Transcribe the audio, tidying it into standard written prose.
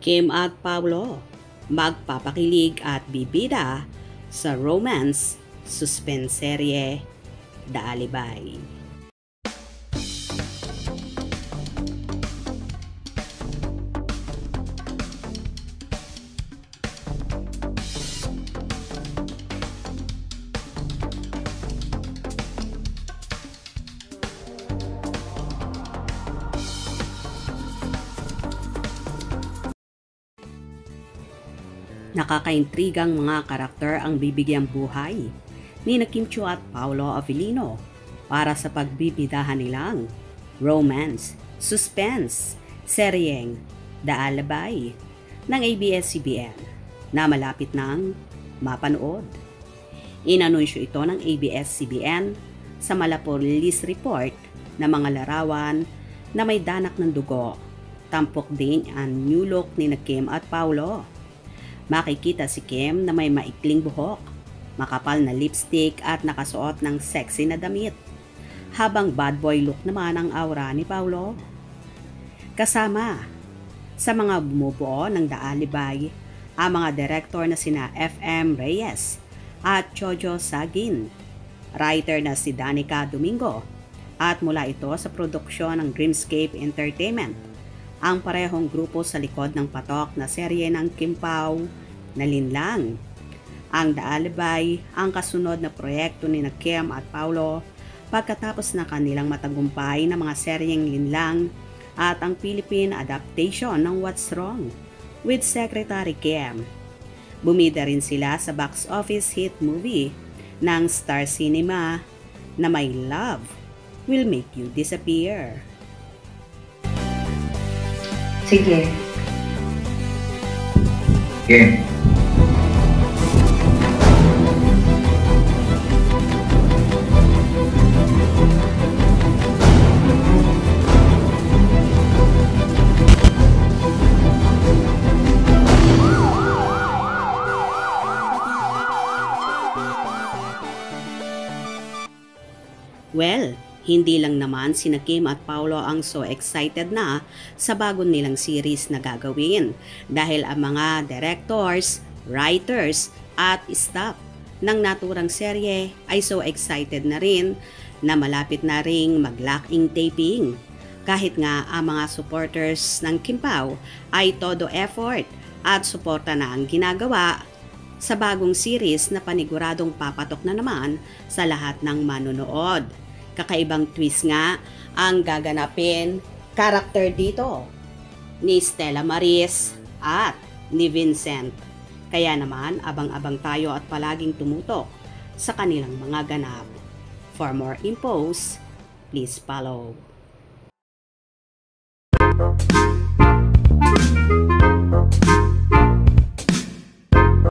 Kim at Paulo, magpapakilig at bibida sa romance suspense serye The Alibay. Nakakaintrigang mga karakter ang bibigyang buhay ni Kim Chiu at Paolo Avellino para sa pagbibidahan nilang romance, suspense, seryeng The Alibay ng ABS-CBN na malapit nang mapanood. Inanunsyo ito ng ABS-CBN sa malapulis report na mga larawan na may danak ng dugo. Tampok din ang new look ni Kim at Paolo. Makikita si Kim na may maikling buhok, makapal na lipstick at nakasuot ng sexy na damit, habang bad boy look naman ang aura ni Paolo. Kasama sa mga bumubuo ng The Alibay ang mga direktor na sina FM Reyes at Jojo Sagin, writer na si Danica Domingo, at mula ito sa produksyon ng Dreamscape Entertainment, ang parehong grupo sa likod ng patok na serye ng Kim Pao na Linlang. Ang The Alibay ang kasunod na proyekto ni Kim at Paolo pagkatapos na kanilang matagumpay na mga seryeng Linlang at ang Philippine adaptation ng What's Wrong with Secretary Kim. Bumida rin sila sa box office hit movie ng Star Cinema na My Love Will Make You Disappear. Sige. Game. Well, hindi lang naman sina Kim at Paolo ang so excited na sa bago nilang series na gagawin dahil ang mga directors, writers at staff ng naturang serye ay so excited na rin na malapit na ring mag-lock-in taping. Kahit nga ang mga supporters ng Kim Pao ay todo effort at suporta na ang ginagawa sa bagong series na paniguradong papatok na naman sa lahat ng manonood. Kakaibang twist nga ang gaganapin karakter dito ni Stella Maris at ni Vincent. Kaya naman abang-abang tayo at palaging tumutok sa kanilang mga ganap. For more infos, please follow.